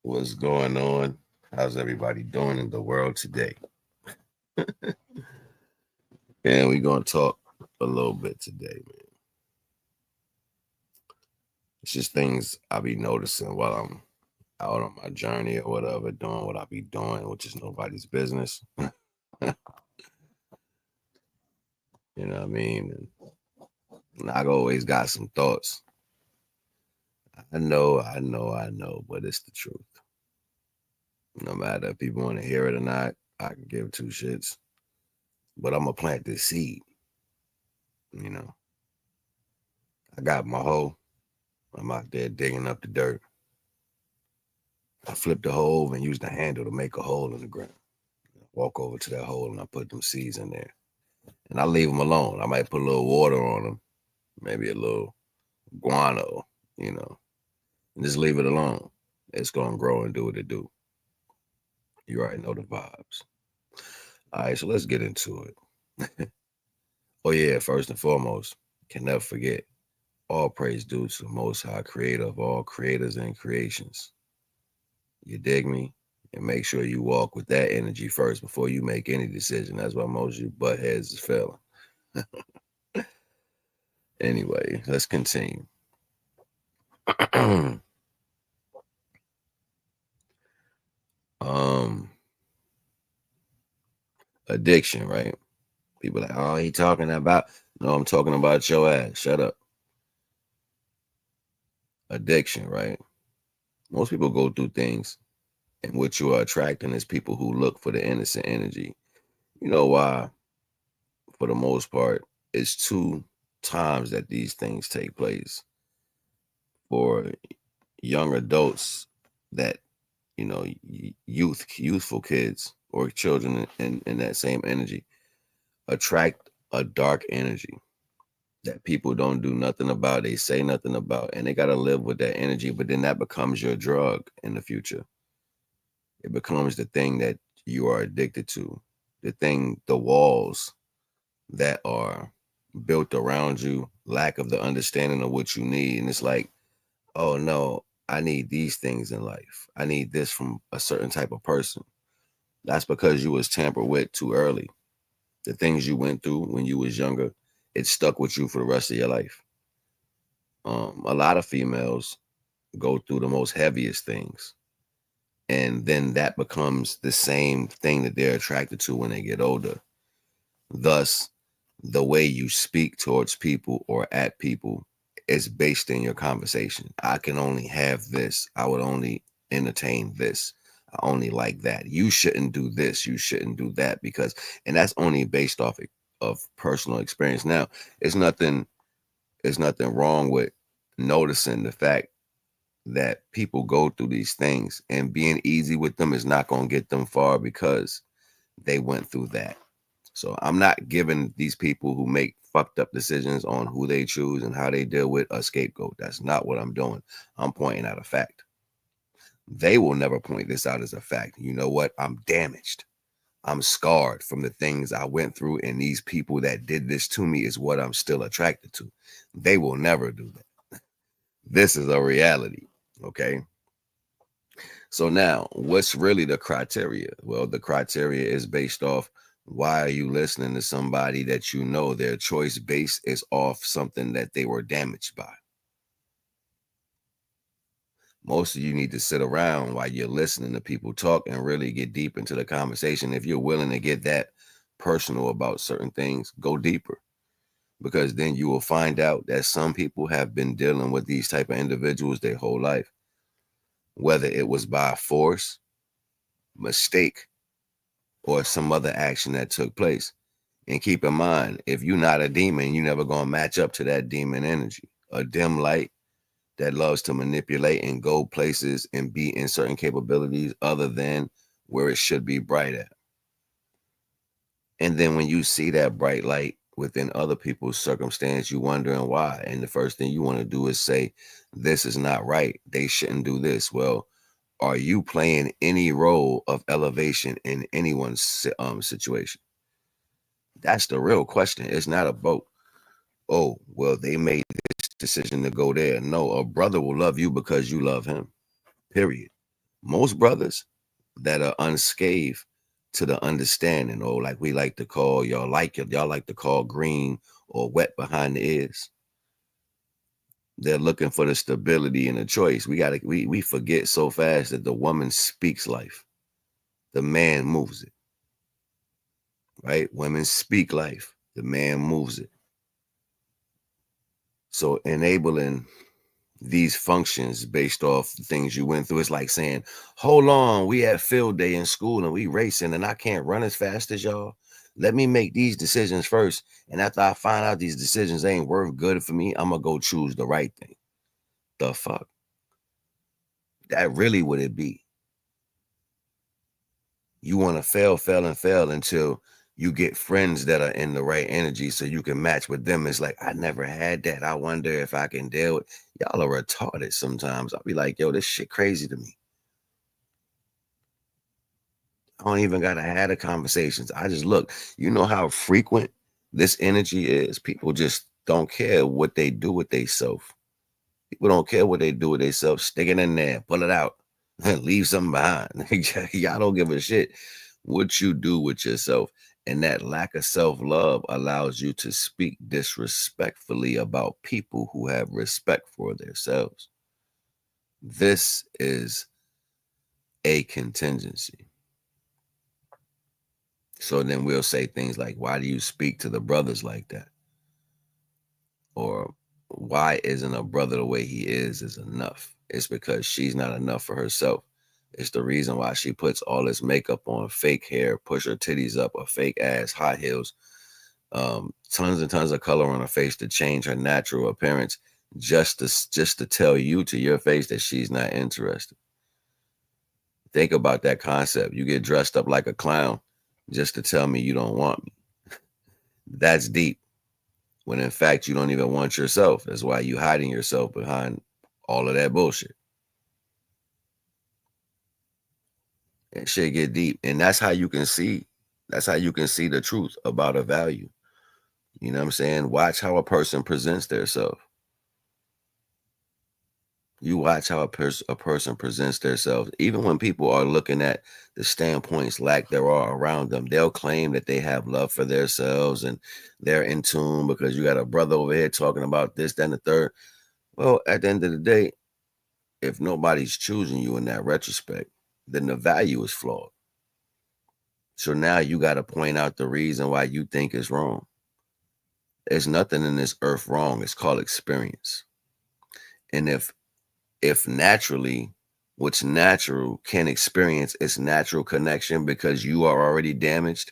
What's going on? How's everybody doing in the world today? And we're gonna talk a little bit today, man. It's just things I be noticing while I'm out on my journey or whatever, doing what I be doing, which is nobody's business. You know what I mean? And Naga always got some thoughts. I know, but it's the truth. No matter if people want to hear it or not, I can give two shits. But I'm gonna plant this seed. You know, I got my hoe. I'm out there digging up the dirt. I flip the hole over and use the handle to make a hole in the ground. Walk over to that hole and I put them seeds in there. And I leave them alone. I might put a little water on them, maybe a little guano, you know, and just leave it alone. It's going to grow and do what it do. You already know the vibes. All right, so let's get into it. Oh, yeah, first and foremost, can never forget, all praise due to the Most High Creator of all creators and creations. You dig me? And make sure you walk with that energy first before you make any decision. That's why most of you butt heads is failing. Anyway, let's continue. um, Addiction, right? People like, oh, he talking about. No, I'm talking about your ass. Shut up. Addiction, right? Most people go through things, and what you are attracting is people who look for the innocent energy. You know why? For the most part, it's two times that these things take place. For young adults that youthful kids or children in that same energy attract a dark energy that people don't do nothing about, they say nothing about, and they got to live with that energy. But then that becomes your drug in the future. It becomes the thing that you are addicted to, the walls that are built around you, lack of the understanding of what you need. And it's like, oh no, I need these things in life. I need this from a certain type of person. That's because you was tampered with too early. The things you went through when you was younger, it stuck with you for the rest of your life. A lot of females go through the most heaviest things, and then that becomes the same thing that they're attracted to when they get older. Thus, the way you speak towards people or at people is based in your conversation. I can only have this. I would only entertain this. I only like that. You shouldn't do this. You shouldn't do that and that's only based off of personal experience. Now, it's nothing. There's nothing wrong with noticing the fact that people go through these things, and being easy with them is not going to get them far because they went through that. So I'm not giving these people who make fucked up decisions on who they choose and how they deal with a scapegoat. That's not what I'm doing. I'm pointing out a fact. They will never point this out as a fact. You know what? I'm damaged. I'm scarred from the things I went through, and these people that did this to me is what I'm still attracted to. They will never do that. This is a reality. Okay. So now, what's really the criteria? Well, the criteria is based off, why are you listening to somebody that you know their choice base is off something that they were damaged by? Most of you need to sit around while you're listening to people talk and really get deep into the conversation. If you're willing to get that personal about certain things, go deeper, because then you will find out that some people have been dealing with these type of individuals their whole life, whether it was by force, mistake, or some other action that took place. And keep in mind, if you're not a demon, you're never going to match up to that demon energy. A dim light that loves to manipulate and go places and be in certain capabilities other than where it should be bright at. And then when you see that bright light within other people's circumstance, you're wondering why. And the first thing you want to do is say, this is not right. They shouldn't do this. Well, are you playing any role of elevation in anyone's situation? That's the real question. It's not about, oh, well, they made this decision to go there. No, a brother will love you because you love him. Period. Most brothers that are unscathed to the understanding, or like we like to call y'all like to call green or wet behind the ears. They're looking for the stability and the choice. We forget so fast that the woman speaks life. The man moves it. Right? Women speak life. The man moves it. So enabling these functions based off the things you went through. It's like saying, hold on, we had field day in school and we racing and I can't run as fast as y'all. Let me make these decisions first. And after I find out these decisions ain't worth good for me, I'm going to go choose the right thing. The fuck? That really would it be. You want to fail until you get friends that are in the right energy so you can match with them. It's like, I never had that. I wonder if I can deal with y'all are retarded sometimes. I'll be like, yo, this shit crazy to me. I don't even gotta have the conversations. I just look, you know how frequent this energy is. People just don't care what they do with themselves. People don't care what they do with themselves. Stick it in there, pull it out, leave something behind. Y'all don't give a shit what you do with yourself. And that lack of self-love allows you to speak disrespectfully about people who have respect for themselves. This is a contingency. So then we'll say things like, why do you speak to the brothers like that? Or why isn't a brother the way he is enough? It's because she's not enough for herself. It's the reason why she puts all this makeup on, fake hair, push her titties up, a fake ass, high heels, tons and tons of color on her face to change her natural appearance, just to tell you to your face that she's not interested. Think about that concept. You get dressed up like a clown just to tell me you don't want me. That's deep. When in fact you don't even want yourself. That's why you hiding yourself behind all of that bullshit. And shit get deep. And that's how you can see. That's how you can see the truth about a value. You know what I'm saying? Watch how a person presents themselves. You watch how a person presents themselves. Even when people are looking at the standpoints like there are around them, they'll claim that they have love for themselves and they're in tune because you got a brother over here talking about this, that, and the third. Well, at the end of the day, if nobody's choosing you in that retrospect, then the value is flawed. So now you got to point out the reason why you think it's wrong. There's nothing in this earth wrong. It's called experience. And if naturally what's natural can experience its natural connection because you are already damaged,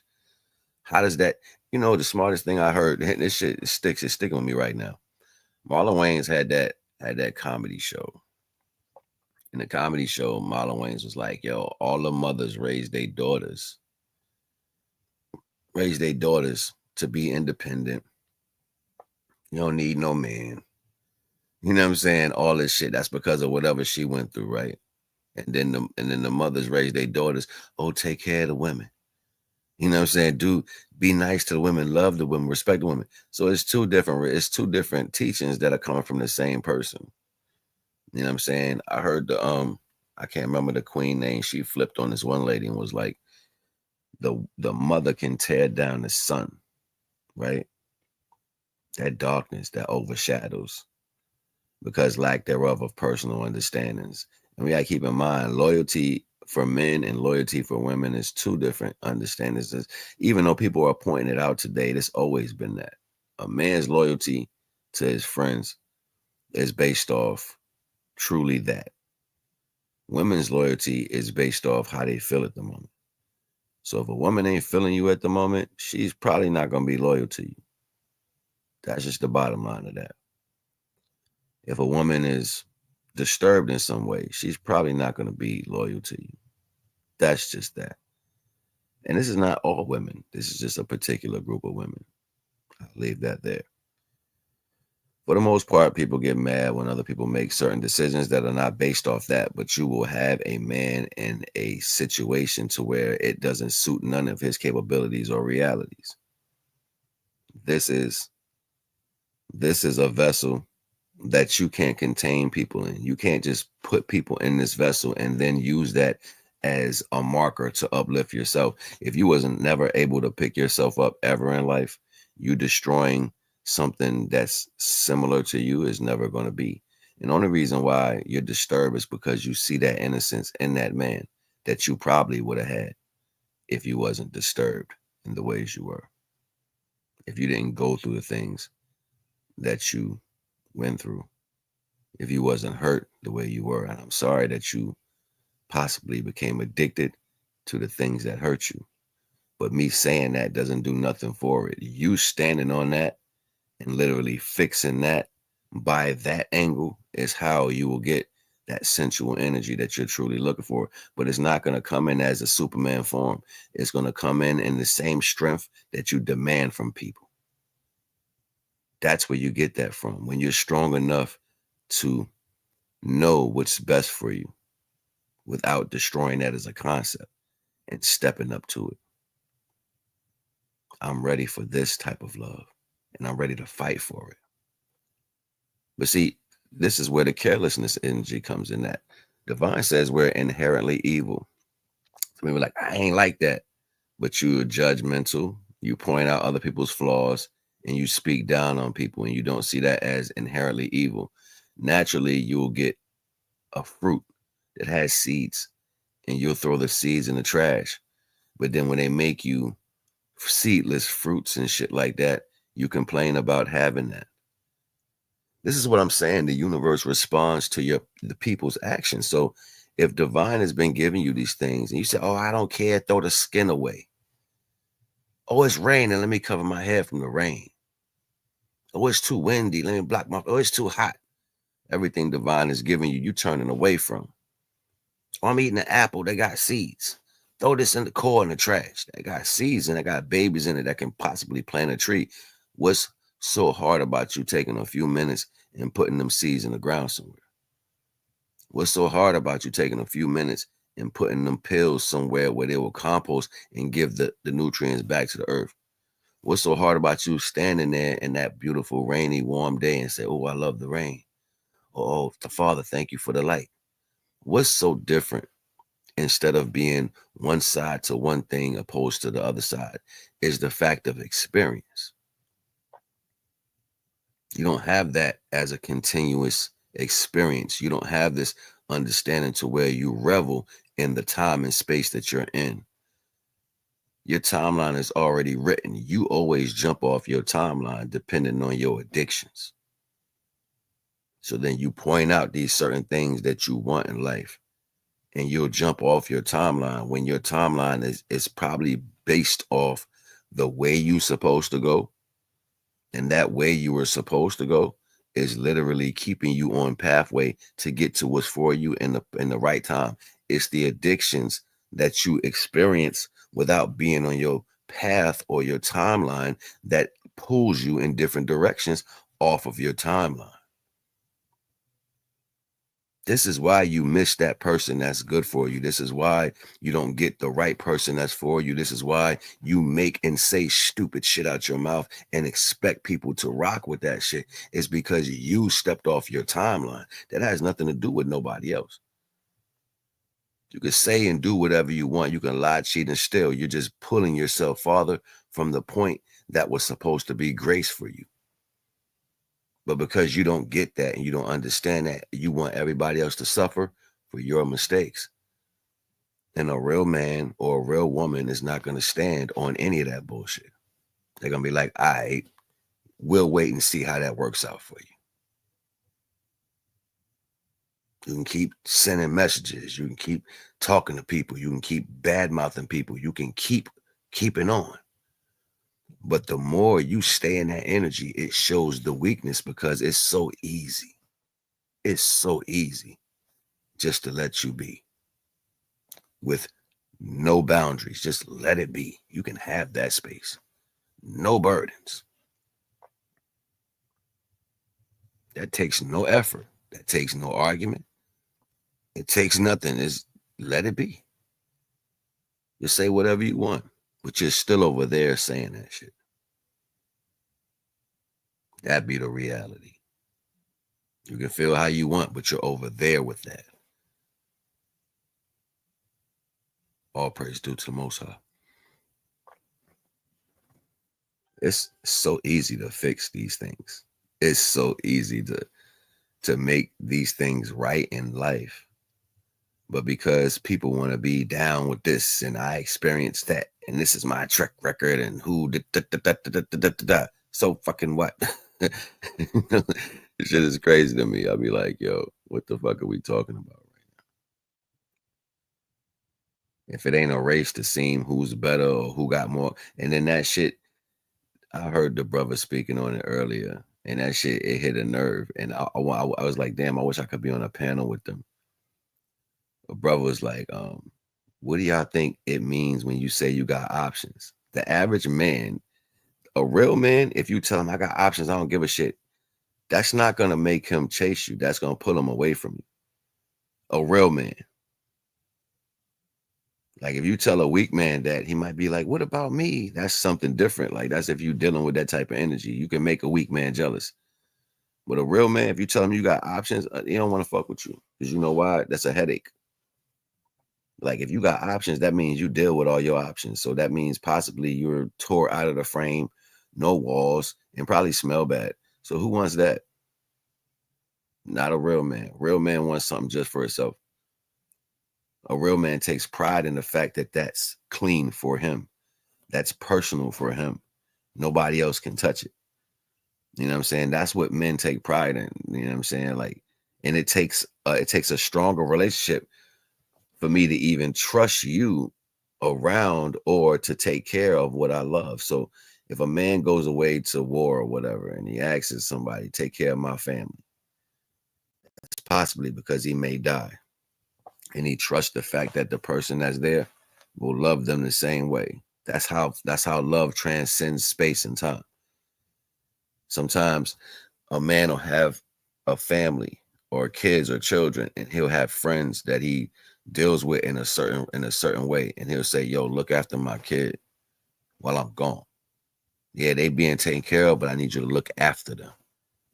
how does that, the smartest thing I heard, and this shit it's sticking with me right now. Marlon Wayans had that comedy show. In the comedy show, Marlon Wayans was like, yo, all the mothers raise their daughters to be independent. You don't need no man. You know what I'm saying? All this shit. That's because of whatever she went through, right? And then the mothers raise their daughters. Oh, take care of the women. You know what I'm saying? Be nice to the women, love the women, respect the women. So it's two different teachings that are coming from the same person. You know what I'm saying? I heard I can't remember the queen name. She flipped on this one lady and was like, the mother can tear down the sun, right? That darkness that overshadows because lack thereof of personal understandings. And we gotta keep in mind loyalty for men and loyalty for women is two different understandings. Even though people are pointing it out today, it's always been that. A man's loyalty to his friends is based off truly that. Women's loyalty is based off how they feel at the moment. So if a woman ain't feeling you at the moment, she's probably not gonna be loyal to you. That's just the bottom line of that. If a woman is disturbed in some way, she's probably not going to be loyal to you. That's just that. And this is not all women. This is just a particular group of women. I'll leave that there. For the most part, people get mad when other people make certain decisions that are not based off that, but you will have a man in a situation to where it doesn't suit none of his capabilities or realities. This is a vessel that you can't contain people in. You can't just put people in this vessel and then use that as a marker to uplift yourself. If you wasn't never able to pick yourself up ever in life, you destroying something that's similar to you is never going to be. And the only reason why you're disturbed is because you see that innocence in that man that you probably would have had if you wasn't disturbed in the ways you were. If you didn't go through the things that you went through, if you wasn't hurt the way you were. And I'm sorry that you possibly became addicted to the things that hurt you. But me saying that doesn't do nothing for it. You standing on that and literally fixing that by that angle is how you will get that sensual energy that you're truly looking for. But it's not going to come in as a Superman form. It's going to come in the same strength that you demand from people. That's where you get that from. When you're strong enough to know what's best for you without destroying that as a concept and stepping up to it. I'm ready for this type of love and I'm ready to fight for it. But see, this is where the carelessness energy comes in that. Divine says we're inherently evil. So we were like, I ain't like that. But you're judgmental. You point out other people's flaws and you speak down on people and you don't see that as inherently evil. Naturally, you'll get a fruit that has seeds and you'll throw the seeds in the trash. But then when they make you seedless fruits and shit like that, you complain about having that. This is what I'm saying. The universe responds to the people's actions. So if divine has been giving you these things and you say, oh, I don't care, throw the skin away. Oh, it's raining, let me cover my head from the rain. Oh, it's too windy, let me block my, oh, it's too hot. Everything divine is giving you, you turning away from. Oh, I'm eating an apple, they got seeds. Throw this in the core in the trash. They got seeds and they got babies in it that can possibly plant a tree. What's so hard about you taking a few minutes and putting them seeds in the ground somewhere? What's so hard about you taking a few minutes and putting them pills somewhere where they will compost and give the nutrients back to the earth? What's so hard about you standing there in that beautiful, rainy, warm day and say, oh, I love the rain. Oh, the Father, thank you for the light. What's so different instead of being one side to one thing opposed to the other side is the fact of experience. You don't have that as a continuous experience. You don't have this understanding to where you revel in the time and space that you're in. Your timeline is already written. You always jump off your timeline depending on your addictions. So then you point out these certain things that you want in life and you'll jump off your timeline when your timeline is probably based off the way you supposed to go. And that way you were supposed to go is literally keeping you on pathway to get to what's for you in the right time. It's the addictions that you experience without being on your path or your timeline that pulls you in different directions off of your timeline. This is why you miss that person that's good for you. This is why you don't get the right person that's for you. This is why you make and say stupid shit out your mouth and expect people to rock with that shit. It's because you stepped off your timeline. That has nothing to do with nobody else. You can say and do whatever you want. You can lie, cheat, and steal. You're just pulling yourself farther from the point that was supposed to be grace for you. But because you don't get that and you don't understand that, you want everybody else to suffer for your mistakes. And a real man or a real woman is not going to stand on any of that bullshit. They're going to be like, all right, we'll wait and see how that works out for you. You can keep sending messages. You can keep talking to people. You can keep bad mouthing people. You can keep keeping on. But the more you stay in that energy, it shows the weakness because it's so easy. It's so easy just to let you be with no boundaries. Just let it be. You can have that space. No burdens. That takes no effort. That takes no argument. It takes nothing. Is let it be. Just say whatever you want, but you're still over there saying that shit. That be the reality. You can feel how you want, but you're over there with that. All praise due to the Most High. It's so easy to fix these things. It's so easy to make these things right in life. But because people want to be down with this and I experienced that and this is my track record and who so fucking what? This shit is crazy to me. I'll be like, yo, what the fuck are we talking about right now? If it ain't a race to see who's better or who got more, and then that shit, I heard the brother speaking on it earlier, and that shit it hit a nerve, and I was like, damn, I wish I could be on a panel with them. A brother was like, what do y'all think it means when you say you got options? The average man, a real man, if you tell him I got options, I don't give a shit. That's not gonna make him chase you. That's gonna pull him away from you. A real man. Like if you tell a weak man that, he might be like, what about me? That's something different. Like that's if you dealing with that type of energy. You can make a weak man jealous. But a real man, if you tell him you got options, he don't want to fuck with you. Because you know why? That's a headache. Like if you got options, that means you deal with all your options. So that means possibly you're tore out of the frame, no walls, and probably smell bad. So who wants that? Not a real man. Real man wants something just for itself. A real man takes pride in the fact that that's clean for him. That's personal for him. Nobody else can touch it. You know what I'm saying? That's what men take pride in. You know what I'm saying? Like, and it takes a stronger relationship for me to even trust you around or to take care of what I love. So if a man goes away to war or whatever and he asks somebody, take care of my family, it's possibly because he may die. And he trusts the fact that the person that's there will love them the same way. That's how love transcends space and time. Sometimes a man will have a family or kids or children, and he'll have friends that he deals with in a certain way, and he'll say, yo, look after my kid while I'm gone. Yeah, they being taken care of, but I need you to look after them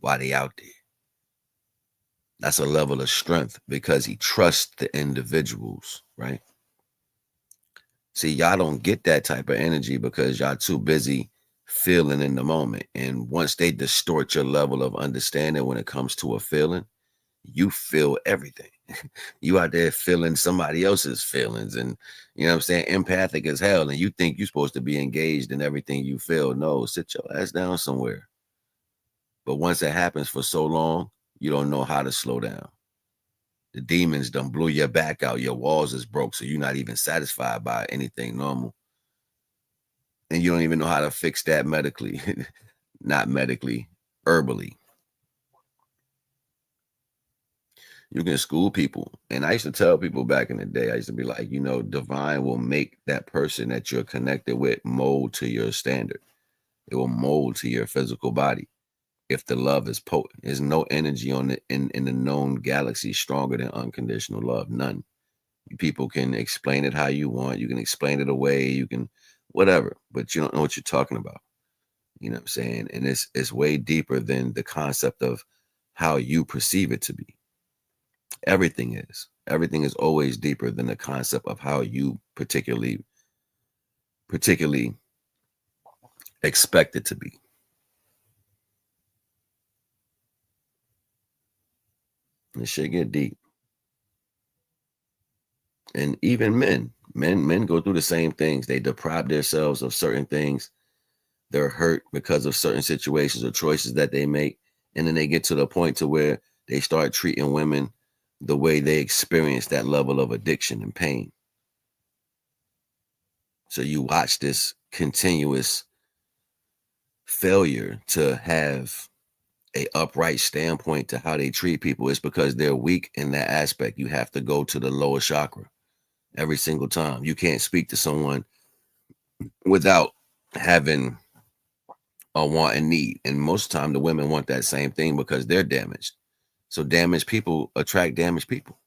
while they out there. That's a level of strength because he trusts the individuals, right? See, y'all don't get that type of energy because y'all too busy feeling in the moment. And once they distort your level of understanding when it comes to a feeling, you feel everything. You out there feeling somebody else's feelings and, you know what I'm saying, empathic as hell. And you think you're supposed to be engaged in everything you feel. No, sit your ass down somewhere. But once it happens for so long, you don't know how to slow down. The demons done blew your back out. Your walls is broke. So you're not even satisfied by anything normal. And you don't even know how to fix that medically. Not medically, herbally. You can school people. And I used to tell people back in the day, I used to be like, you know, divine will make that person that you're connected with mold to your standard. It will mold to your physical body. If the love is potent, there's no energy on the in the known galaxy stronger than unconditional love. None. People can explain it how you want. You can explain it away. You can whatever, but you don't know what you're talking about. You know what I'm saying? And it's way deeper than the concept of how you perceive it to be. Everything is. Everything is always deeper than the concept of how you particularly expect it to be. This shit get deep. And even men go through the same things. They deprive themselves of certain things. They're hurt because of certain situations or choices that they make. And then they get to the point to where they start treating women the way they experience that level of addiction and pain. So you watch this continuous failure to have a upright standpoint to how they treat people. It's because they're weak in that aspect. You have to go to the lower chakra every single time. You can't speak to someone without having a want and need. And most of the time the women want that same thing because they're damaged. So damaged people attract damaged people.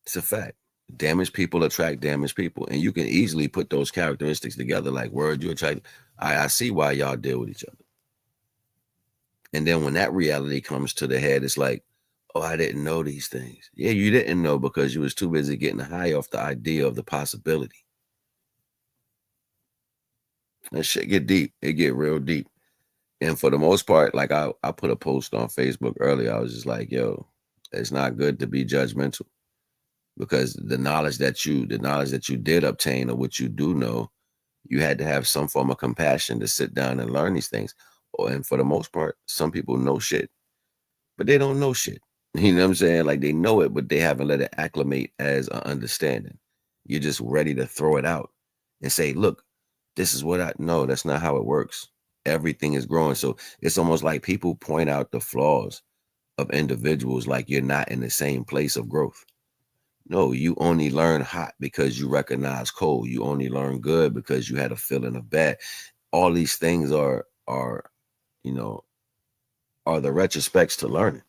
It's a fact. Damaged people attract damaged people. And you can easily put those characteristics together like word you attract. I see why y'all deal with each other. And then when that reality comes to the head, it's like, oh, I didn't know these things. Yeah, you didn't know because you was too busy getting high off the idea of the possibility. That shit get deep. It get real deep. And for the most part, like I put a post on Facebook earlier. I was just like, yo, it's not good to be judgmental because the knowledge that you did obtain or what you do know, you had to have some form of compassion to sit down and learn these things. And for the most part, some people know shit, but they don't know shit. You know what I'm saying? Like they know it, but they haven't let it acclimate as an understanding. You're just ready to throw it out and say, look, this is what I know. That's not how it works. Everything is growing. So it's almost like people point out the flaws of individuals like you're not in the same place of growth. No, you only learn hot because you recognize cold. You only learn good because you had a feeling of bad. All these things are you know are the retrospects to learning.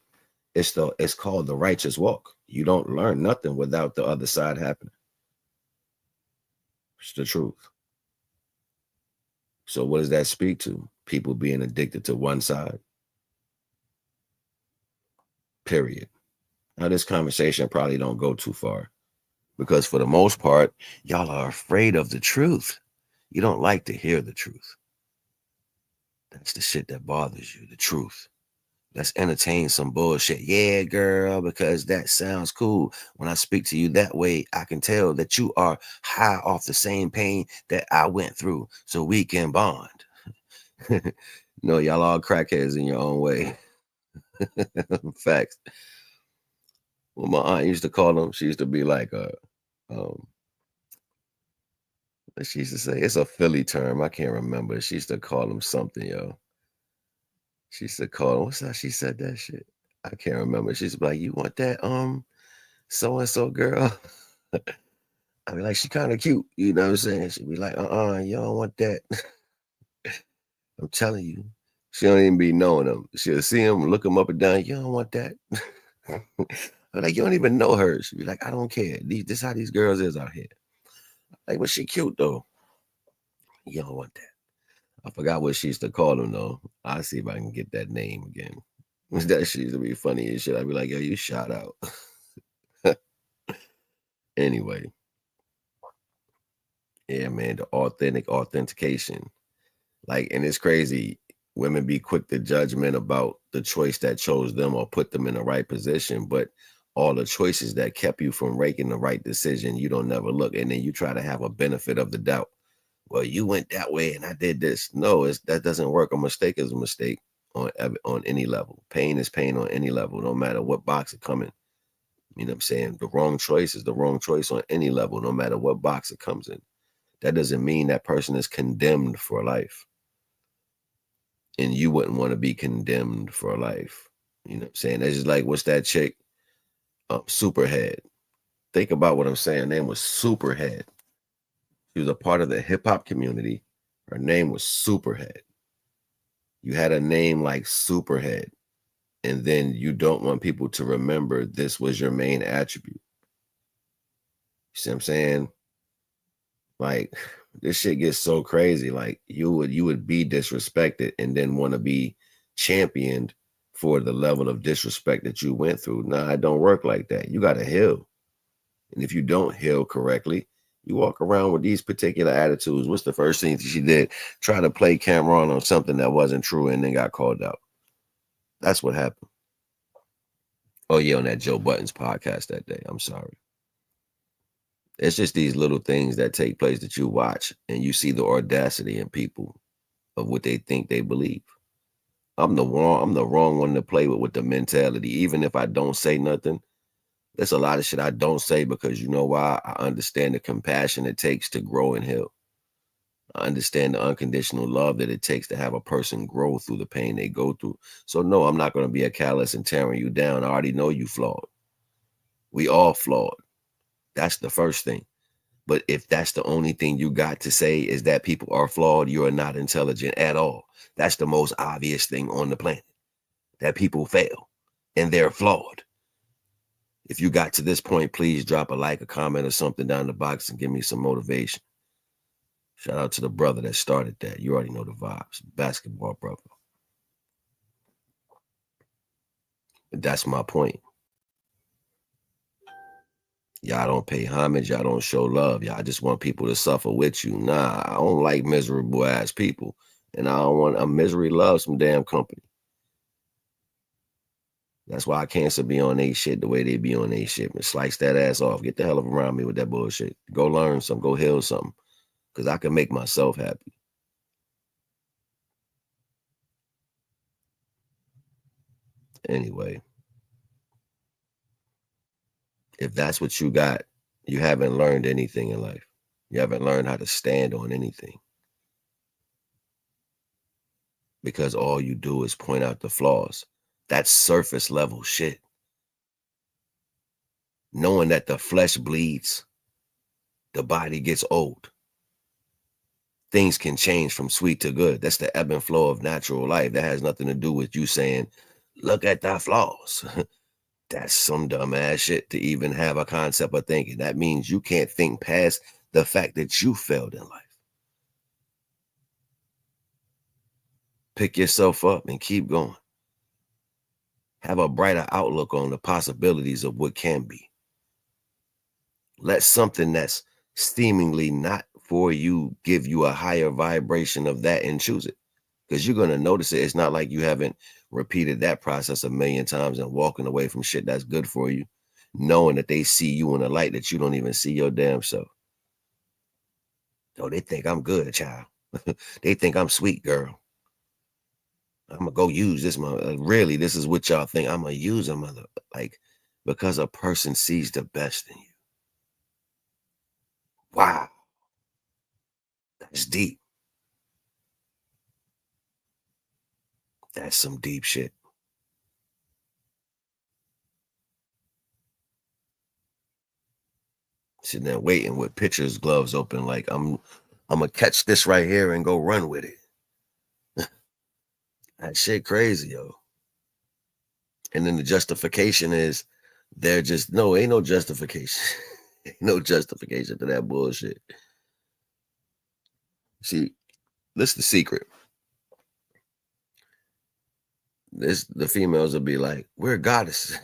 It's called the righteous walk. You don't learn nothing without the other side happening. It's the truth. So what does that speak to? People being addicted to one side. Period. Now this conversation probably don't go too far because for the most part, y'all are afraid of the truth. You don't like to hear the truth. That's the shit that bothers you, the truth. Let's entertain some bullshit. Yeah, girl, because that sounds cool. When I speak to you that way, I can tell that you are high off the same pain that I went through, so we can bond. No, y'all all crackheads in your own way. Facts. Well, my aunt used to call them, she used to be like, um, she used to say, it's a Philly term. I can't remember. She used to call them something, yo. She used to call them, what's how she said that shit? I can't remember. She's like, you want that, so and so girl? I be like, she kind of cute, you know what I'm saying? She'd be like, you don't want that. I'm telling you. She don't even be knowing them. She'll see him, look him up and down. You don't want that. I'm like, you don't even know her. She'd be like, I don't care. This how these girls is out here. Like, but she cute though. You don't want that. I forgot what she used to call them though. I'll see if I can get that name again. That shit used to be funny as shit. I'd be like, yo, you shout out. Anyway, yeah, man, the authentic authentication. Like, and it's crazy. Women be quick to judgment about the choice that chose them or put them in the right position, but all the choices that kept you from making the right decision, you don't never look, and then you try to have a benefit of the doubt. Well, you went that way, and I did this. No, that doesn't work. A mistake is a mistake on any level. Pain is pain on any level, no matter what box it come in. You know what I'm saying? The wrong choice is the wrong choice on any level, no matter what box it comes in. That doesn't mean that person is condemned for life. And you wouldn't want to be condemned for life. You know what I'm saying? That's just like, what's that chick? Superhead. Think about what I'm saying. Her name was Superhead. She was a part of the hip hop community. Her name was Superhead. You had a name like Superhead, and then you don't want people to remember this was your main attribute. You see what I'm saying? Like this shit gets so crazy. Like you would be disrespected and then want to be championed for the level of disrespect that you went through. Nah, it don't work like that. You gotta heal. And if you don't heal correctly, you walk around with these particular attitudes. What's the first thing she did? Try to play Cameron on something that wasn't true and then got called out. That's what happened. Oh yeah, on that Joe Buttons podcast that day. I'm sorry. It's just these little things that take place that you watch and you see the audacity in people of what they think they believe. I'm the wrong one to play with the mentality. Even if I don't say nothing, there's a lot of shit I don't say because you know why? I understand the compassion it takes to grow and heal. I understand the unconditional love that it takes to have a person grow through the pain they go through. So no, I'm not going to be a callous and tearing you down. I already know you flawed. We all flawed. That's the first thing. But if that's the only thing you got to say is that people are flawed, you are not intelligent at all. That's the most obvious thing on the planet, that people fail and they're flawed. If you got to this point, please drop a like, a comment, or something down the box and give me some motivation. Shout out to the brother that started that. You already know the vibes. Basketball brother. That's my point. Y'all don't pay homage. Y'all don't show love. Y'all just want people to suffer with you. Nah, I don't like miserable ass people. And I don't want a misery loves some damn company. That's why Cancer be on they shit the way they be on they shit. Man, slice that ass off. Get the hell up around me with that bullshit. Go learn something. Go heal something. Because I can make myself happy. Anyway, if that's what you got, you haven't learned anything in life. You haven't learned how to stand on anything. Because all you do is point out the flaws. That's surface level shit. Knowing that the flesh bleeds, the body gets old. Things can change from sweet to good. That's the ebb and flow of natural life. That has nothing to do with you saying, look at thy flaws. That's some dumb ass shit to even have a concept of thinking. That means you can't think past the fact that you failed in life. Pick yourself up and keep going. Have a brighter outlook on the possibilities of what can be. Let something that's seemingly not for you give you a higher vibration of that and choose it. Because you're going to notice it. It's not like you haven't repeated that process a million times and walking away from shit that's good for you, knowing that they see you in a light that you don't even see your damn self. Oh, they think I'm good, child. They think I'm sweet, girl. I'm gonna go use this mother. Really, this is what y'all think. I'm gonna use a mother. Like, because a person sees the best in you. Wow, that's deep. That's some deep shit. Sitting there waiting with pitcher's gloves open, like I'm gonna catch this right here and go run with it. That shit crazy, yo. And then the justification is they're just no, ain't no justification. Ain't no justification to that bullshit. See, this is the secret. This the females will be like, we're goddesses.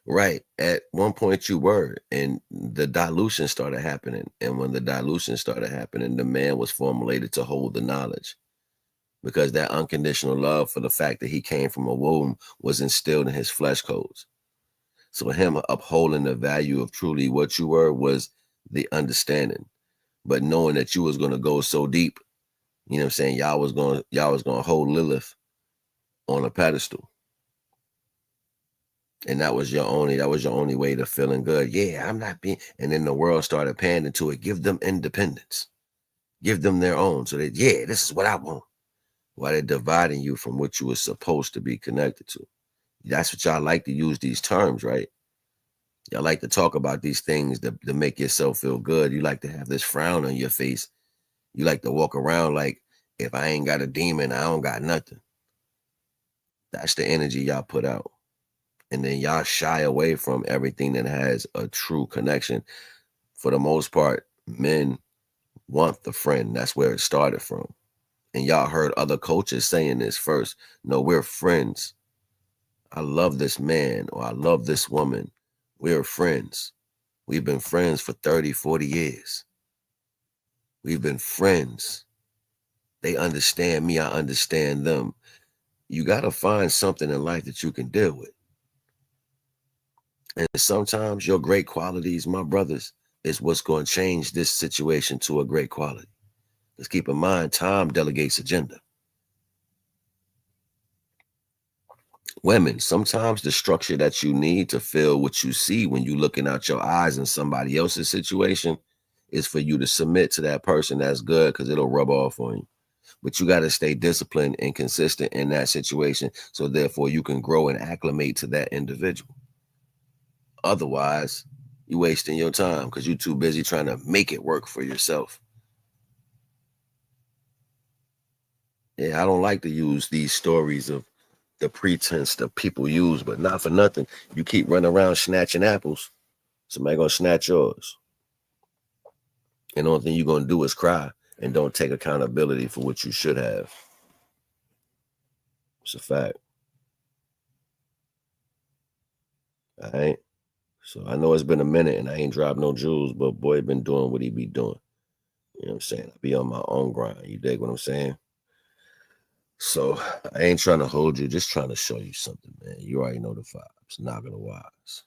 Right. At one point you were, and the dilution started happening. And when the dilution started happening, the man was formulated to hold the knowledge because that unconditional love for the fact that he came from a womb was instilled in his flesh codes. So him upholding the value of truly what you were was the understanding. But knowing that you was gonna go so deep, you know what I'm saying? Y'all was gonna hold Lilith on a pedestal. And that was your only way to feeling good. Yeah, I'm not being, and then the world started pandering to it. Give them independence. Give them their own. So that, yeah, this is what I want. While they're dividing you from what you were supposed to be connected to. That's what y'all like to use these terms, right? Y'all like to talk about these things to make yourself feel good. You like to have this frown on your face. You like to walk around like, if I ain't got a demon, I don't got nothing. That's the energy y'all put out. And then y'all shy away from everything that has a true connection. For the most part, men want the friend. That's where it started from. And y'all heard other coaches saying this first. No, we're friends. I love this man or I love this woman. We're friends. We've been friends for 30, 40 years. We've been friends. They understand me. I understand them. You got to find something in life that you can deal with. And sometimes your great qualities, my brothers, is what's going to change this situation to a great quality. Let's keep in mind, time delegates agenda. Women, sometimes the structure that you need to feel what you see when you're looking out your eyes in somebody else's situation is for you to submit to that person. That's good because it'll rub off on you. But you got to stay disciplined and consistent in that situation. So therefore you can grow and acclimate to that individual. Otherwise, you're wasting your time because you're too busy trying to make it work for yourself. Yeah, I don't like to use these stories of the pretense that people use, but not for nothing. You keep running around snatching apples, somebody gonna snatch yours. And the only thing you're gonna do is cry and don't take accountability for what you should have. It's a fact. All right. So I know it's been a minute and I ain't dropped no jewels, but boy been doing what he be doing. You know what I'm saying? I be on my own grind. You dig what I'm saying? So I ain't trying to hold you, just trying to show you something, man. You already know the vibes. Not gonna wise.